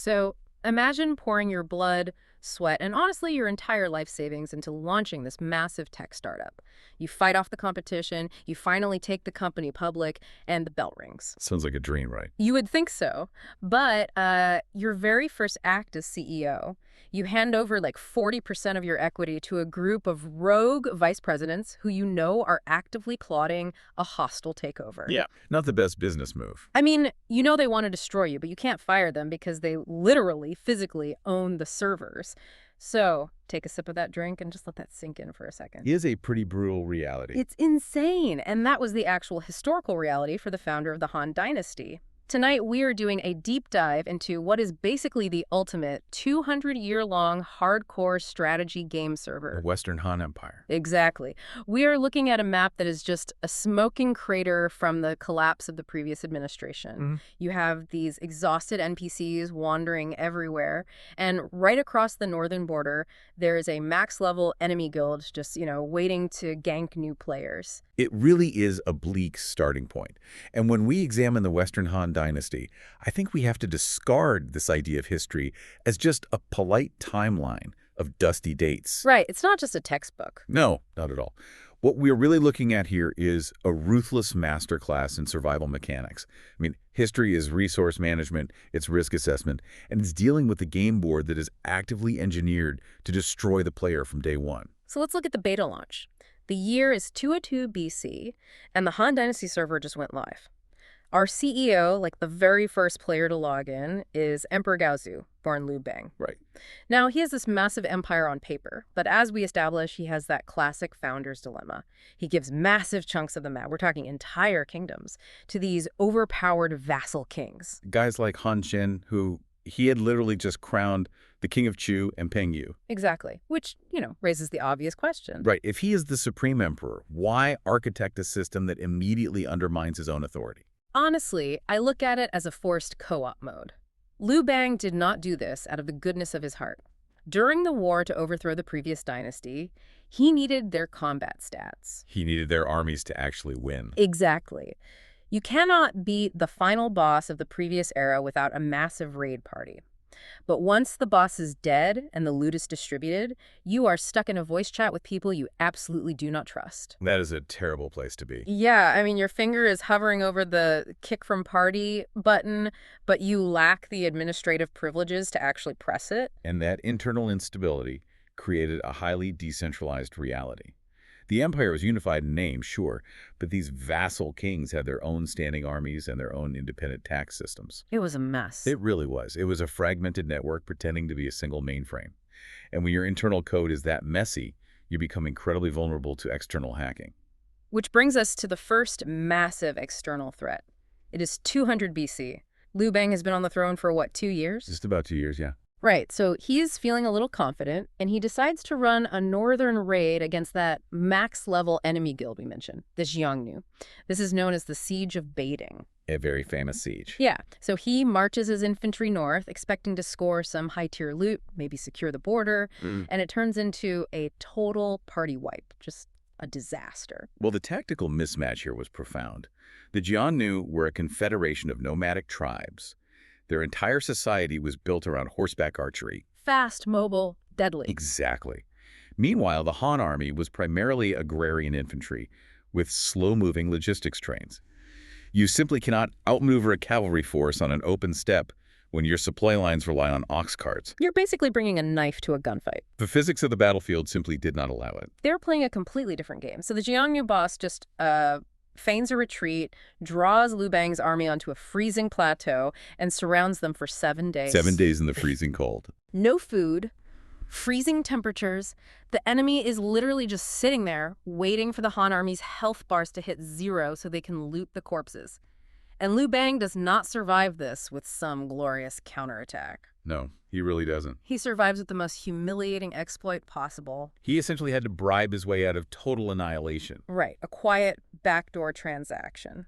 So imagine pouring your blood, sweat, and honestly your entire life savings into launching this massive tech startup. You fight off the competition, you finally take the company public, and the bell rings. Sounds like a dream, right? You would think so, but your very first act as CEO, you hand over like 40% of your equity to a group of rogue vice presidents who you know are actively plotting a hostile takeover. Yeah. Not the best business move. I mean, you know they want to destroy you, but you can't fire them because they literally, physically own the servers. So take a sip of that drink and just let that sink in for a second. Is a pretty brutal reality. It's insane, and that was the actual historical reality for the founder of the Han Dynasty. Tonight, we are doing a deep dive into what is basically the ultimate 200-year-long hardcore strategy game The server. Western Han Empire. Exactly. We are looking at a map that is just a smoking crater from the collapse of the previous administration. You have these exhausted NPCs wandering everywhere, and right across the northern border, there is a max-level enemy guild just, waiting to gank new players. It really is a bleak starting point. And when we examine the Western Han Dynasty, I think we have to discard this idea of history as just a polite timeline of dusty dates. Right, it's not just a textbook. No, not at all. What we're really looking at here is a ruthless masterclass in survival mechanics. I mean, history is resource management, it's risk assessment, and it's dealing with a game board that is actively engineered to destroy the player from day one. So let's look at the beta launch. The year is 202 BC, and the Han Dynasty server just went live. Our CEO, like the very first player to log in, is Emperor Gaozu, born Liu Bang. Right. Now, he has this massive empire on paper, but as we establish, he has that classic founder's dilemma. He gives massive chunks of the map, we're talking entire kingdoms, to these overpowered vassal kings. Guys like Han Shen, who he had literally just crowned the king of Chu and Peng Yu. Exactly, which, raises the obvious question. Right. If he is the supreme emperor, why architect a system that immediately undermines his own authority? Honestly, I look at it as a forced co-op mode. Liu Bang did not do this out of the goodness of his heart. During the war to overthrow the previous dynasty, he needed their combat stats. He needed their armies to actually win. Exactly. You cannot beat the final boss of the previous era without a massive raid party. But once the boss is dead and the loot is distributed, you are stuck in a voice chat with people you absolutely do not trust. That is a terrible place to be. Yeah, I mean, your finger is hovering over the kick from party button, but you lack the administrative privileges to actually press it. And that internal instability created a highly decentralized reality. The empire was unified in name, sure, but these vassal kings had their own standing armies and their own independent tax systems. It was a mess. It really was. It was a fragmented network pretending to be a single mainframe. And when your internal code is that messy, you become incredibly vulnerable to external hacking. Which brings us to the first massive external threat. It is 200 BC. Liu Bang has been on the throne for, 2 years? Just about 2 years, yeah. Right, so he's feeling a little confident, and he decides to run a northern raid against that max-level enemy guild we mentioned, the Xiongnu. This is known as the Siege of Beiding. A very famous siege. Yeah, so he marches his infantry north, expecting to score some high-tier loot, maybe secure the border, and it turns into a total party wipe, just a disaster. Well, the tactical mismatch here was profound. The Xiongnu were a confederation of nomadic tribes. Their entire society was built around horseback archery. Fast, mobile, deadly. Exactly. Meanwhile, the Han army was primarily agrarian infantry with slow-moving logistics trains. You simply cannot outmaneuver a cavalry force on an open steppe when your supply lines rely on ox carts. You're basically bringing a knife to a gunfight. The physics of the battlefield simply did not allow it. They're playing a completely different game. So the Xiongnu boss just feigns a retreat, draws Liu Bang's army onto a freezing plateau, and surrounds them for 7 days. 7 days in the freezing cold. No food, freezing temperatures. The enemy is literally just sitting there, waiting for the Han army's health bars to hit 0 so they can loot the corpses. And Liu Bang does not survive this with some glorious counterattack. No, he really doesn't. He survives with the most humiliating exploit possible. He essentially had to bribe his way out of total annihilation. Right, a quiet backdoor transaction.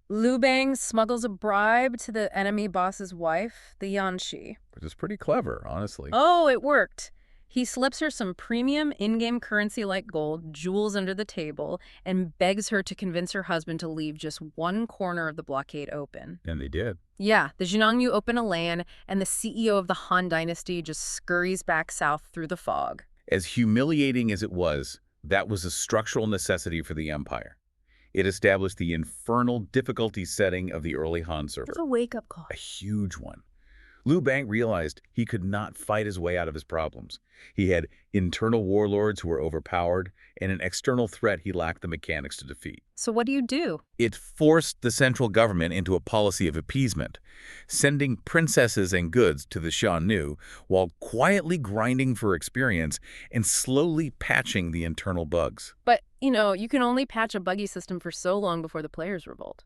Liu Bang smuggles a bribe to the enemy boss's wife, the Yanxi. Which is pretty clever, honestly. Oh, it worked. He slips her some premium in-game currency like gold, jewels under the table, and begs her to convince her husband to leave just one corner of the blockade open. And they did. Yeah, the Jinangnu open a lane, and the CEO of the Han Dynasty just scurries back south through the fog. As humiliating as it was, that was a structural necessity for the empire. It established the infernal difficulty setting of the early Han server. It's a wake-up call. A huge one. Liu Bang realized he could not fight his way out of his problems. He had internal warlords who were overpowered, and an external threat he lacked the mechanics to defeat. So what do you do? It forced the central government into a policy of appeasement, sending princesses and goods to the Xiongnu while quietly grinding for experience and slowly patching the internal bugs. But, you can only patch a buggy system for so long before the players revolt.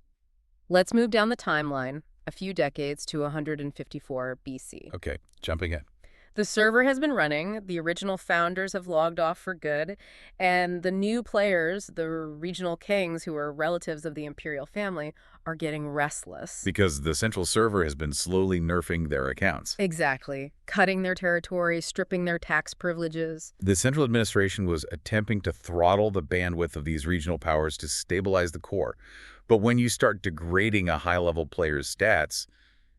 Let's move down the timeline a few decades to 154 BC. Okay, jumping in. The server has been running, the original founders have logged off for good, and the new players, the regional kings who are relatives of the imperial family, are getting restless. Because the central server has been slowly nerfing their accounts. Exactly. Cutting their territory, stripping their tax privileges. The central administration was attempting to throttle the bandwidth of these regional powers to stabilize the core. But when you start degrading a high-level player's stats,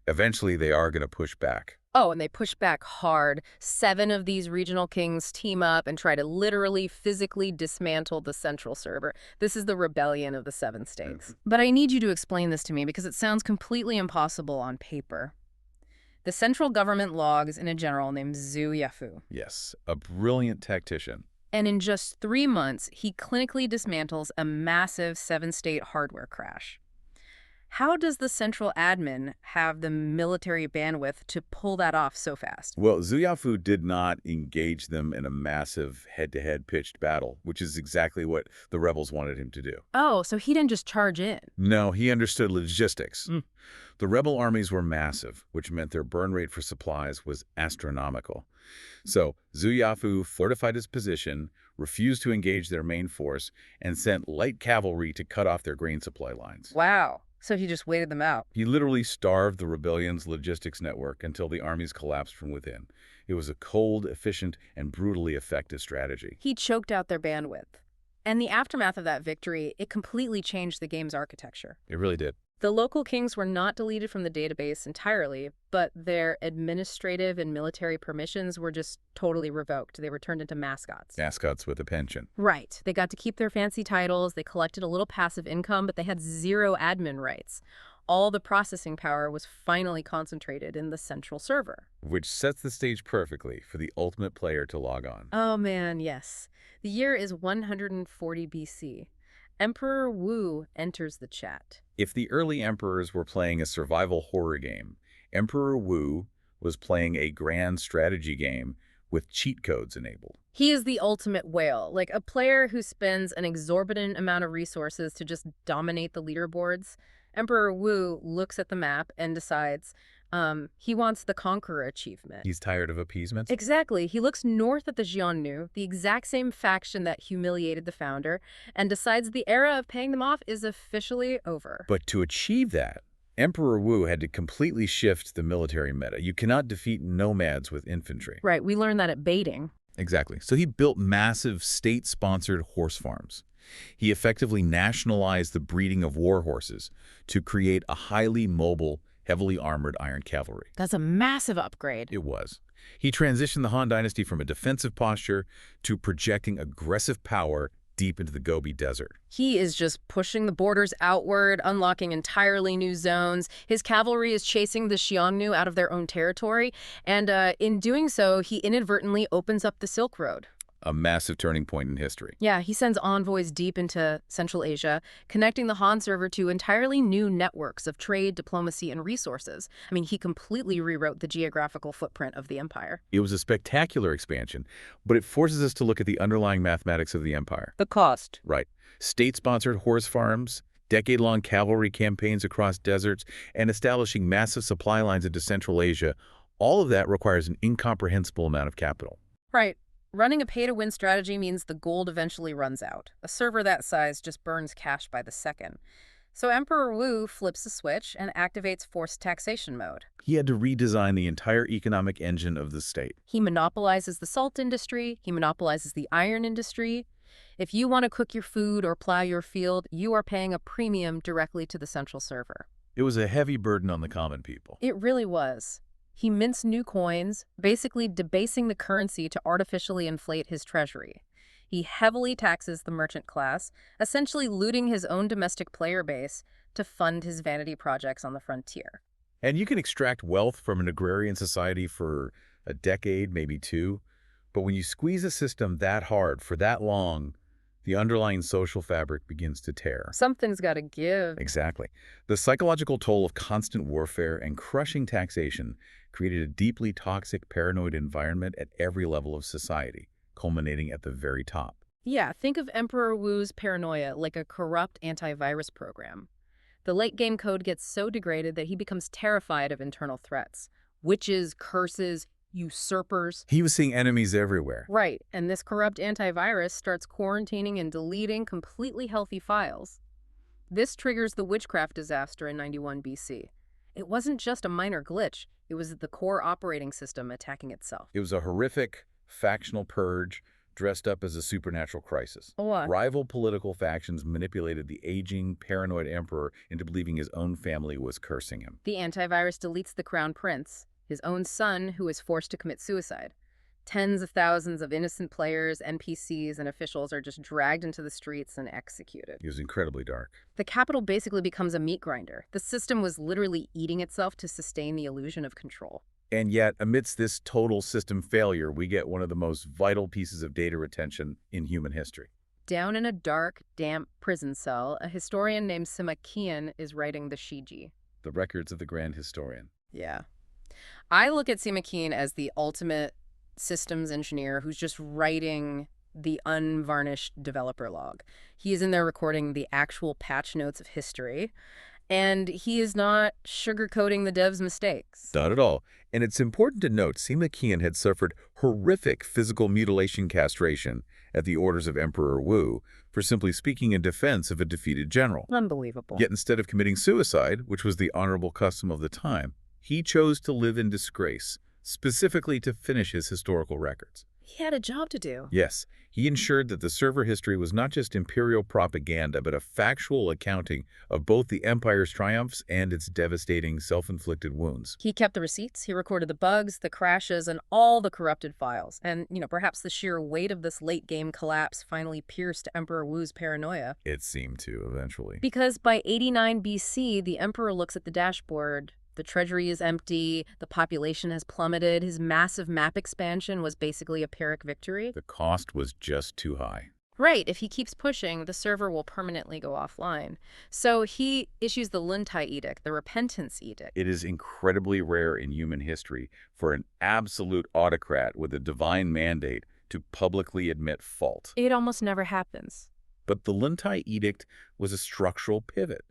eventually they are going to push back. Oh, and they push back hard. 7 of these regional kings team up and try to literally, physically dismantle the central server. This is the rebellion of the 7 states. But I need you to explain this to me because it sounds completely impossible on paper. The central government logs in a general named Zhu Yafu. Yes, a brilliant tactician. And in just 3 months, he clinically dismantles a massive 7-state hardware crash. How does the central admin have the military bandwidth to pull that off so fast? Well, Zhu Yafu did not engage them in a massive head-to-head pitched battle, which is exactly what the rebels wanted him to do. Oh, so he didn't just charge in. No, he understood logistics. The rebel armies were massive, which meant their burn rate for supplies was astronomical. So Zhu Yafu fortified his position, refused to engage their main force, and sent light cavalry to cut off their grain supply lines. Wow. So he just waited them out. He literally starved the rebellion's logistics network until the armies collapsed from within. It was a cold, efficient, and brutally effective strategy. He choked out their bandwidth. And the aftermath of that victory, it completely changed the game's architecture. It really did. The local kings were not deleted from the database entirely, but their administrative and military permissions were just totally revoked. They were turned into mascots. Mascots with a pension. Right. They got to keep their fancy titles, they collected a little passive income, but they had 0 admin rights. All the processing power was finally concentrated in the central server. Which sets the stage perfectly for the ultimate player to log on. Oh man, yes. The year is 140 BC. Emperor Wu enters the chat. If the early emperors were playing a survival horror game, Emperor Wu was playing a grand strategy game with cheat codes enabled. He is the ultimate whale, like a player who spends an exorbitant amount of resources to just dominate the leaderboards. Emperor Wu looks at the map and decides he wants the Conqueror achievement. He's tired of appeasements? Exactly. He looks north at the Xiongnu, the exact same faction that humiliated the founder, and decides the era of paying them off is officially over. But to achieve that, Emperor Wu had to completely shift the military meta. You cannot defeat nomads with infantry. Right, we learned that at baiting. Exactly. So he built massive state-sponsored horse farms. He effectively nationalized the breeding of war horses to create a highly mobile, heavily armored iron cavalry. That's a massive upgrade. It was. He transitioned the Han Dynasty from a defensive posture to projecting aggressive power deep into the Gobi Desert. He is just pushing the borders outward, unlocking entirely new zones. His cavalry is chasing the Xiongnu out of their own territory, and in doing so, he inadvertently opens up the Silk Road. A massive turning point in history. Yeah, he sends envoys deep into Central Asia, connecting the Han server to entirely new networks of trade, diplomacy, and resources. I mean, he completely rewrote the geographical footprint of the empire. It was a spectacular expansion, but it forces us to look at the underlying mathematics of the empire. The cost. Right. State-sponsored horse farms, decade-long cavalry campaigns across deserts, and establishing massive supply lines into Central Asia. All of that requires an incomprehensible amount of capital. Right. Running a pay-to-win strategy means the gold eventually runs out. A server that size just burns cash by the second. So Emperor Wu flips a switch and activates forced taxation mode. He had to redesign the entire economic engine of the state. He monopolizes the salt industry, he monopolizes the iron industry. If you want to cook your food or plow your field, you are paying a premium directly to the central server. It was a heavy burden on the common people. It really was. He mints new coins, basically debasing the currency to artificially inflate his treasury. He heavily taxes the merchant class, essentially looting his own domestic player base to fund his vanity projects on the frontier. And you can extract wealth from an agrarian society for a decade, maybe two, but when you squeeze a system that hard for that long, the underlying social fabric begins to tear. Something's got to give. Exactly. The psychological toll of constant warfare and crushing taxation created a deeply toxic, paranoid environment at every level of society, culminating at the very top. Yeah, think of Emperor Wu's paranoia like a corrupt antivirus program. The late-game code gets so degraded that he becomes terrified of internal threats. Witches, curses, usurpers. He was seeing enemies everywhere. Right, and this corrupt antivirus starts quarantining and deleting completely healthy files. This triggers the witchcraft disaster in 91 BC. It wasn't just a minor glitch, it was the core operating system attacking itself. It was a horrific, factional purge dressed up as a supernatural crisis. What? Rival political factions manipulated the aging, paranoid emperor into believing his own family was cursing him. The antivirus deletes the crown prince, his own son, who is forced to commit suicide. Tens of thousands of innocent players, NPCs, and officials are just dragged into the streets and executed. It was incredibly dark. The capital basically becomes a meat grinder. The system was literally eating itself to sustain the illusion of control. And yet, amidst this total system failure, we get one of the most vital pieces of data retention in human history. Down in a dark, damp prison cell, a historian named Sima Qian is writing the Shiji. The records of the grand historian. Yeah. I look at Sima Qian as the ultimate systems engineer who's just writing the unvarnished developer log. He is in there recording the actual patch notes of history, and he is not sugarcoating the devs' mistakes. Not at all. And it's important to note Sima Qian had suffered horrific physical mutilation castration at the orders of Emperor Wu for simply speaking in defense of a defeated general. Unbelievable. Yet instead of committing suicide, which was the honorable custom of the time, he chose to live in disgrace, specifically to finish his historical records. He had a job to do. Yes, he ensured that the server history was not just imperial propaganda, but a factual accounting of both the empire's triumphs and its devastating self-inflicted wounds. He kept the receipts, he recorded the bugs, the crashes, and all the corrupted files. And, perhaps the sheer weight of this late-game collapse finally pierced Emperor Wu's paranoia. It seemed to, eventually. Because by 89 BC, the emperor looks at the dashboard. The treasury is empty, the population has plummeted, his massive map expansion was basically a Pyrrhic victory. The cost was just too high. Right, if he keeps pushing, the server will permanently go offline. So he issues the Luntai Edict, the Repentance Edict. It is incredibly rare in human history for an absolute autocrat with a divine mandate to publicly admit fault. It almost never happens. But the Luntai Edict was a structural pivot.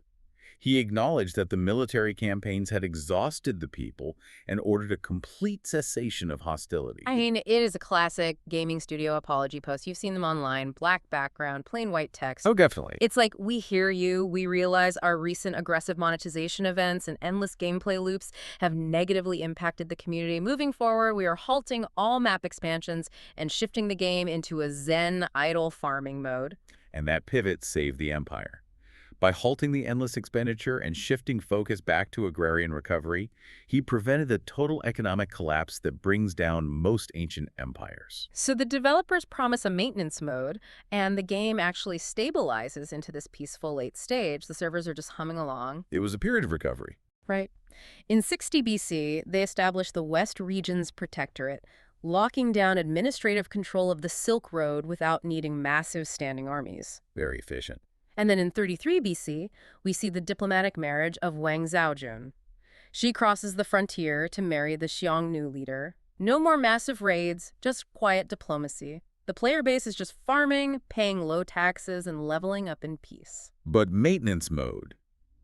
He acknowledged that the military campaigns had exhausted the people and ordered a complete cessation of hostility. I mean, it is a classic gaming studio apology post. You've seen them online. Black background, plain white text. Oh, definitely. It's like, we hear you. We realize our recent aggressive monetization events and endless gameplay loops have negatively impacted the community. Moving forward, we are halting all map expansions and shifting the game into a zen, idle farming mode. And that pivot saved the empire. By halting the endless expenditure and shifting focus back to agrarian recovery, he prevented the total economic collapse that brings down most ancient empires. So the developers promise a maintenance mode, and the game actually stabilizes into this peaceful late stage. The servers are just humming along. It was a period of recovery. Right. In 60 BC, they established the West Regions Protectorate, locking down administrative control of the Silk Road without needing massive standing armies. Very efficient. And then in 33 BC, we see the diplomatic marriage of Wang Zhaojun. She crosses the frontier to marry the Xiongnu leader. No more massive raids, just quiet diplomacy. The player base is just farming, paying low taxes, and leveling up in peace. But maintenance mode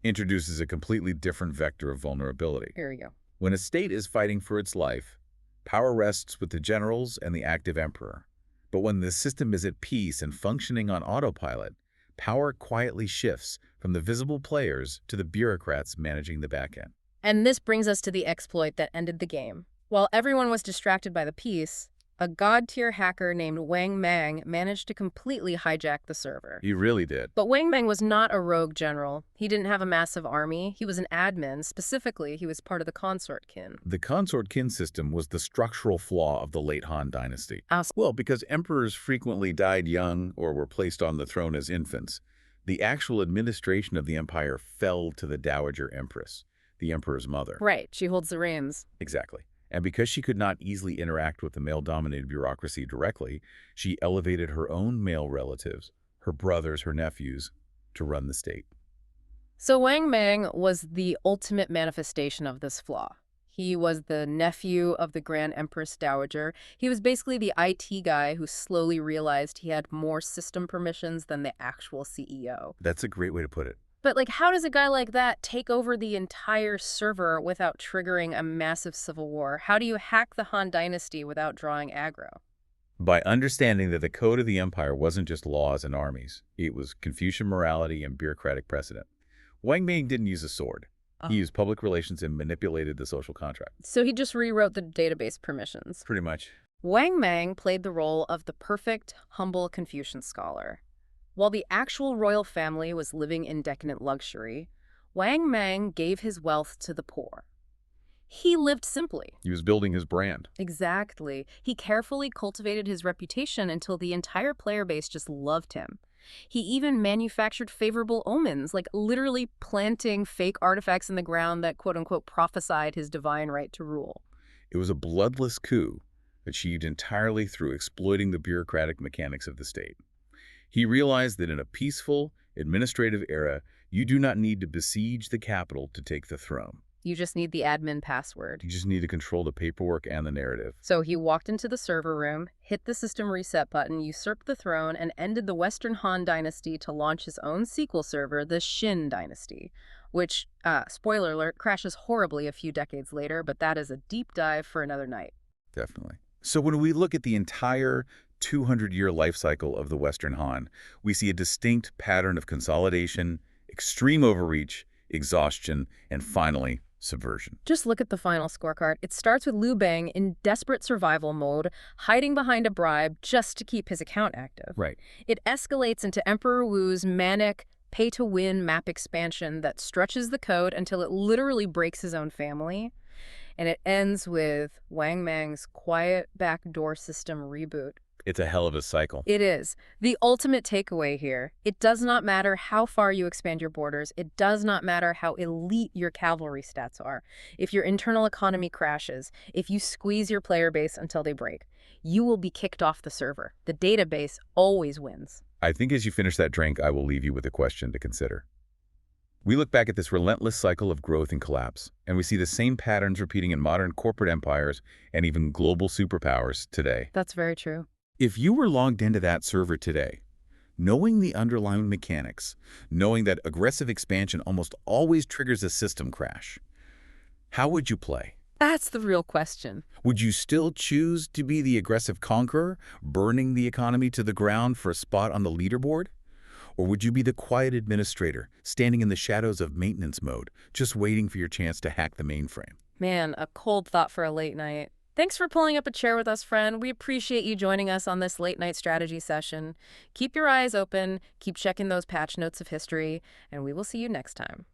introduces a completely different vector of vulnerability. Here we go. When a state is fighting for its life, power rests with the generals and the active emperor. But when the system is at peace and functioning on autopilot, power quietly shifts from the visible players to the bureaucrats managing the back end. And this brings us to the exploit that ended the game. While everyone was distracted by the peace, a god-tier hacker named Wang Mang managed to completely hijack the server. He really did. But Wang Mang was not a rogue general. He didn't have a massive army. He was an admin. Specifically, he was part of the consort kin. The consort kin system was the structural flaw of the late Han dynasty. Ah, Well, because emperors frequently died young or were placed on the throne as infants, the actual administration of the empire fell to the Dowager Empress, the emperor's mother. Right, she holds the reins. Exactly. And because she could not easily interact with the male-dominated bureaucracy directly, she elevated her own male relatives, her brothers, her nephews, to run the state. So Wang Mang was the ultimate manifestation of this flaw. He was the nephew of the Grand Empress Dowager. He was basically the IT guy who slowly realized he had more system permissions than the actual CEO. That's a great way to put it. But, like, how does a guy like that take over the entire server without triggering a massive civil war? How do you hack the Han dynasty without drawing aggro? By understanding that the code of the empire wasn't just laws and armies, it was Confucian morality and bureaucratic precedent. Wang Ming didn't use a sword. He used public relations and manipulated the social contract. So he just rewrote the database permissions. Pretty much. Wang Mang played the role of the perfect, humble Confucian scholar. While the actual royal family was living in decadent luxury, Wang Mang gave his wealth to the poor. He lived simply. He was building his brand. Exactly. He carefully cultivated his reputation until the entire player base just loved him. He even manufactured favorable omens, like literally planting fake artifacts in the ground that quote-unquote prophesied his divine right to rule. It was a bloodless coup achieved entirely through exploiting the bureaucratic mechanics of the state. He realized that in a peaceful, administrative era, you do not need to besiege the capital to take the throne. You just need the admin password. You just need to control the paperwork and the narrative. So he walked into the server room, hit the system reset button, usurped the throne, and ended the Western Han dynasty to launch his own sequel server, the Shin dynasty, which, spoiler alert, crashes horribly a few decades later, but that is a deep dive for another night. Definitely. So when we look at the entire 200-year life cycle of the Western Han, we see a distinct pattern of consolidation, extreme overreach, exhaustion, and finally, subversion. Just look at the final scorecard. It starts with Liu Bang in desperate survival mode, hiding behind a bribe just to keep his account active. Right. It escalates into Emperor Wu's manic, pay-to-win map expansion that stretches the code until it literally breaks his own family. And it ends with Wang Mang's quiet backdoor system reboot. It's a hell of a cycle. It is. The ultimate takeaway here. It does not matter how far you expand your borders. It does not matter how elite your cavalry stats are. If your internal economy crashes, if you squeeze your player base until they break, you will be kicked off the server. The database always wins. I think as you finish that drink, I will leave you with a question to consider. We look back at this relentless cycle of growth and collapse, and we see the same patterns repeating in modern corporate empires and even global superpowers today. That's very true. If you were logged into that server today, knowing the underlying mechanics, knowing that aggressive expansion almost always triggers a system crash, how would you play? That's the real question. Would you still choose to be the aggressive conqueror, burning the economy to the ground for a spot on the leaderboard? Or would you be the quiet administrator, standing in the shadows of maintenance mode, just waiting for your chance to hack the mainframe? Man, a cold thought for a late night. Thanks for pulling up a chair with us, friend. We appreciate you joining us on this late-night strategy session. Keep your eyes open, keep checking those patch notes of history, and we will see you next time.